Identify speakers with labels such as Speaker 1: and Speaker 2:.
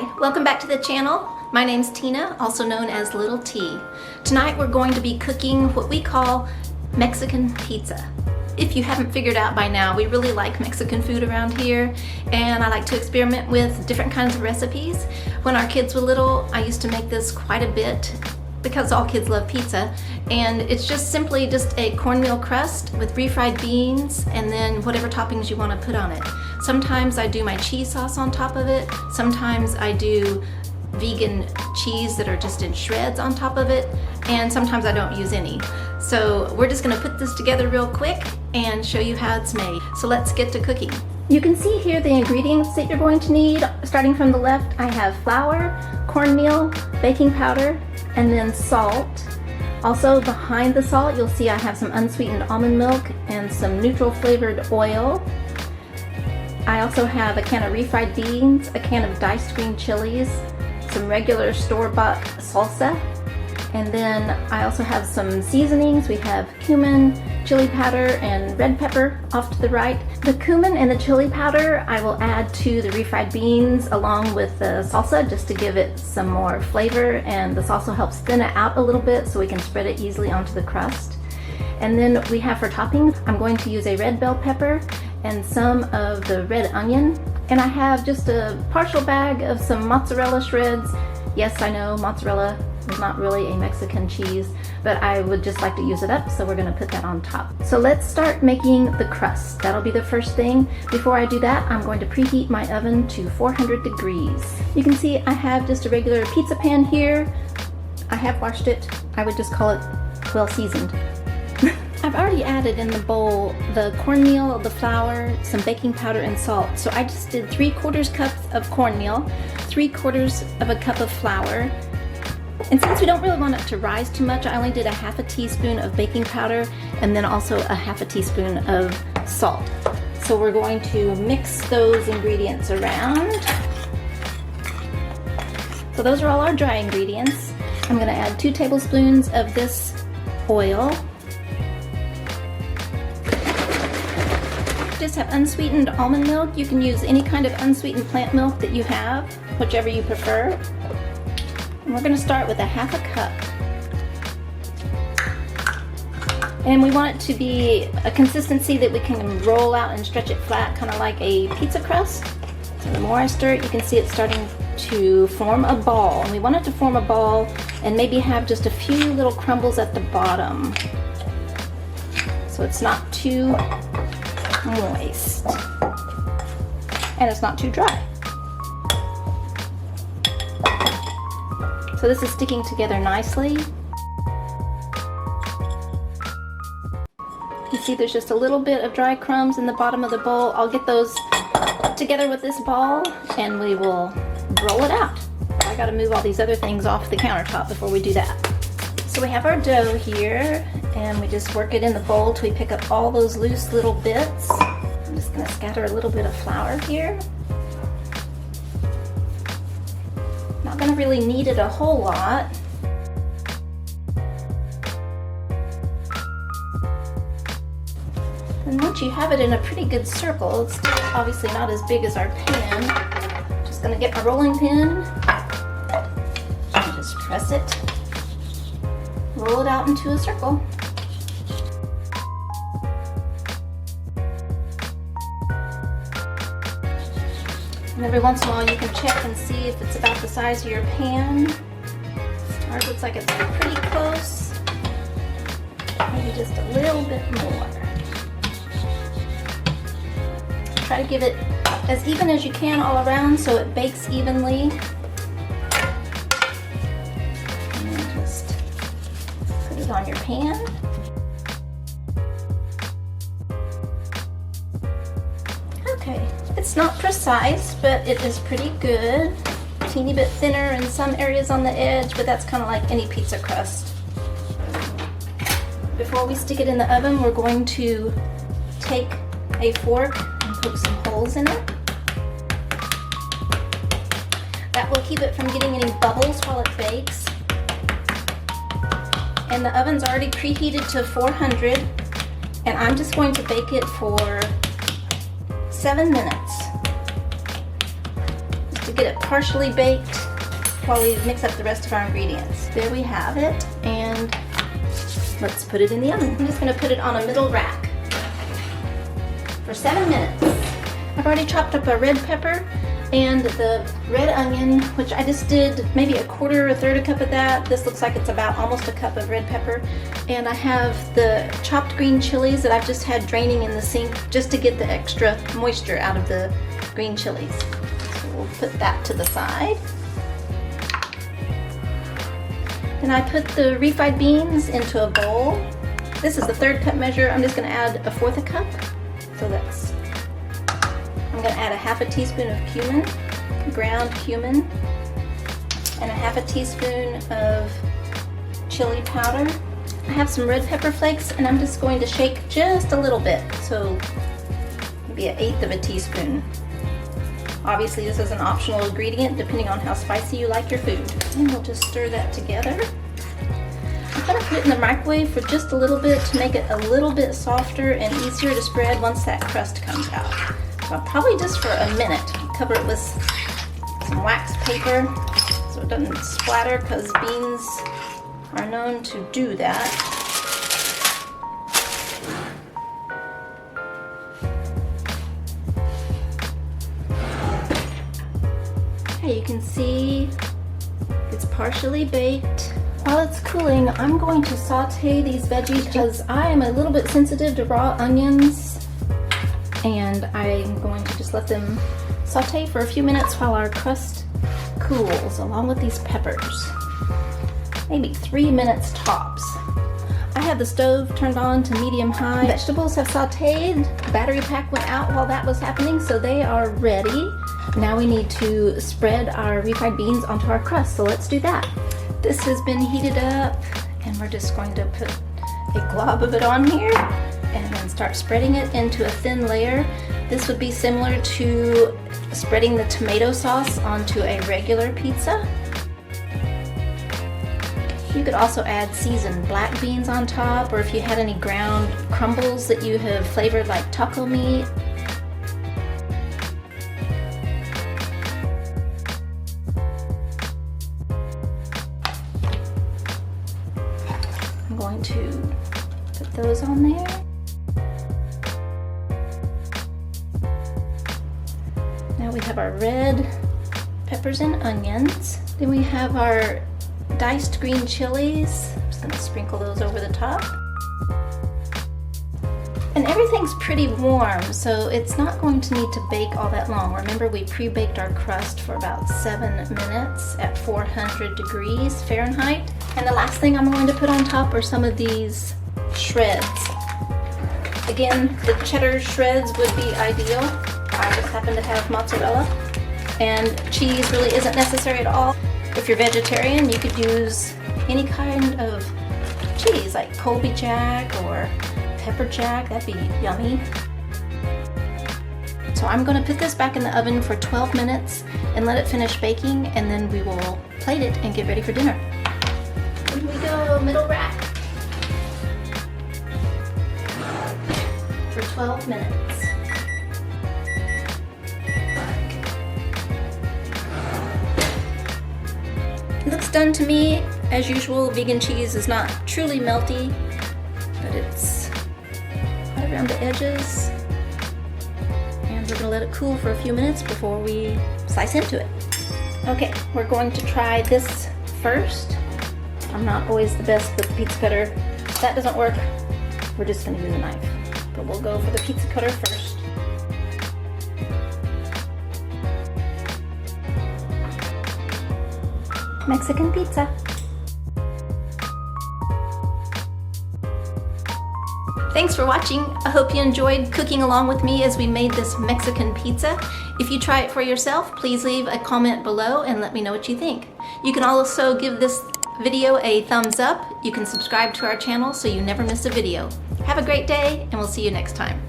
Speaker 1: Hi, welcome back to the channel. My name's Tina, also known as Little T. Tonight we're going to be cooking what we call Mexican pizza. If you haven't figured out by now, we really like Mexican food around here, and I like to experiment with different kinds of recipes. When our kids were little, I used to make this quite a bit because all kids love pizza, and it's just simply just a cornmeal crust with refried beans and then whatever toppings you want to put on it. Sometimes I do my cheese sauce on top of it, sometimes I do vegan cheese that are just in shreds on top of it, and sometimes I don't use any. So we're just going to put this together real quick and show you how it's made. So let's get to cooking. You can see here the ingredients that you're going to need. Starting from the left, I have flour, cornmeal, baking powder, and then salt. Also behind the salt, you'll see I have some unsweetened almond milk and some neutral flavored oil. I also have a can of refried beans, a can of diced green chilies, some regular store-bought salsa, and then I also have some seasonings. We have cumin, chili powder, and red pepper off to the right. The cumin and the chili powder I will add to the refried beans along with the salsa just to give it some more flavor, and this also helps thin it out a little bit so we can spread it easily onto the crust. And then we have for toppings, I'm going to use a red bell pepper and some of the red onion, and I have just a partial bag of some mozzarella shreds. Yes, I know mozzarella is not really a Mexican cheese, but I would just like to use it up, so we're going to put that on top. So let's start making the crust. That'll be the first thing. Before I do that, I'm going to preheat my oven to 400 degrees. You can see I have just a regular pizza pan here. I have washed it. I would just call it well seasoned. I've already added in the bowl the cornmeal, the flour, some baking powder, and salt. So I just did 3/4 cup of cornmeal, 3/4 of a cup of flour. And since we don't really want it to rise too much, I only did a half a teaspoon of baking powder and then also a half a teaspoon of salt. So we're going to mix those ingredients around. So those are all our dry ingredients. I'm going to add 2 tablespoons of this oil. Just have unsweetened almond milk. You can use any kind of unsweetened plant milk that you have, whichever you prefer. And we're going to start with a half a cup. And we want it to be a consistency that we can roll out and stretch it flat, kind of like a pizza crust. So the more I stir it, you can see it starting to form a ball. And we want it to form a ball and maybe have just a few little crumbles at the bottom, so it's not too moist and it's not too dry. So this is sticking together nicely. You see there's just a little bit of dry crumbs in the bottom of the bowl. I'll get those together with this ball and we will roll it out. I gotta move all these other things off the countertop before we do that. So we have our dough here, and we just work it in the bowl till we pick up all those loose little bits. I'm just going to scatter a little bit of flour here. Not going to really knead it a whole lot. And once you have it in a pretty good circle, it's still obviously not as big as our pan. Just going to get my rolling pin and just press it. Roll it out into a circle. And every once in a while you can check and see if it's about the size of your pan. Ours looks like it's pretty close. Maybe just a little bit more. Try to give it as even as you can all around so it bakes evenly. On your pan. Okay, it's not precise, but it is pretty good. A teeny bit thinner in some areas on the edge, but that's kind of like any pizza crust. Before we stick it in the oven, we're going to take a fork and poke some holes in it. That will keep it from getting any bubbles while it bakes. And the oven's already preheated to 400, and I'm just going to bake it for 7 minutes. Just to get it partially baked while we mix up the rest of our ingredients. There we have it, and let's put it in the oven. I'm just going to put it on a middle rack for 7 minutes. I've already chopped up a red pepper and the red onion, which I just did maybe a quarter or a third a cup of that. This looks like it's about almost a cup of red pepper. And I have the chopped green chilies that I've just had draining in the sink just to get the extra moisture out of the green chilies. So we'll put that to the side. Then I put the refried beans into a bowl. This is the 1/3 cup measure. I'm just going to add a 1/4 cup. So that's, I'm going to add a 1/2 teaspoon of cumin, ground cumin, and a 1/2 teaspoon of chili powder. I have some red pepper flakes, and I'm just going to shake just a little bit, so maybe 1/8 teaspoon. Obviously this is an optional ingredient depending on how spicy you like your food. And we'll just stir that together. I'm going to put it in the microwave for just a little bit to make it a little bit softer and easier to spread once that crust comes out. So probably just for a minute. Cover it with some wax paper so it doesn't splatter, because beans are known to do that. Okay, you can see it's partially baked. While it's cooling, I'm going to saute these veggies because I am a little bit sensitive to raw onions, and I'm going to just let them saute for a few minutes while our crust cools, along with these peppers. Maybe 3 minutes tops. I have the stove turned on to medium-high. Vegetables have sauteed. The battery pack went out while that was happening, so they are ready. Now we need to spread our refried beans onto our crust, so let's do that. This has been heated up, and we're just going to put a glob of it on here and then start spreading it into a thin layer. This would be similar to spreading the tomato sauce onto a regular pizza. You could also add seasoned black beans on top, or if you had any ground crumbles that you have flavored like taco meat. I'm going to put those on there. Now we have our red peppers and onions. Then we have our diced green chilies. I'm just going to sprinkle those over the top. And everything's pretty warm, so it's not going to need to bake all that long. Remember, we pre-baked our crust for about 7 minutes at 400 degrees Fahrenheit. And the last thing I'm going to put on top are some of these shreds. Again, the cheddar shreds would be ideal. I just happen to have mozzarella, and cheese really isn't necessary at all. If you're vegetarian, you could use any kind of cheese, like Colby Jack or pepper jack. That'd be yummy. So I'm going to put this back in the oven for 12 minutes and let it finish baking, and then we will plate it and get ready for dinner. Here we go, middle rack for 12 minutes. It looks done to me. As usual, vegan cheese is not truly melty, but it's right around the edges. And we're gonna let it cool for a few minutes before we slice into it. Okay, we're going to try this first. I'm not always the best with the pizza cutter. If that doesn't work, we're just gonna use a knife. But we'll go for the pizza cutter first. Mexican pizza. Thanks for watching. I hope you enjoyed cooking along with me as we made this Mexican pizza. If you try it for yourself, please leave a comment below and let me know what you think. You can also give this video a thumbs up. You can subscribe to our channel so you never miss a video. Have a great day, and we'll see you next time.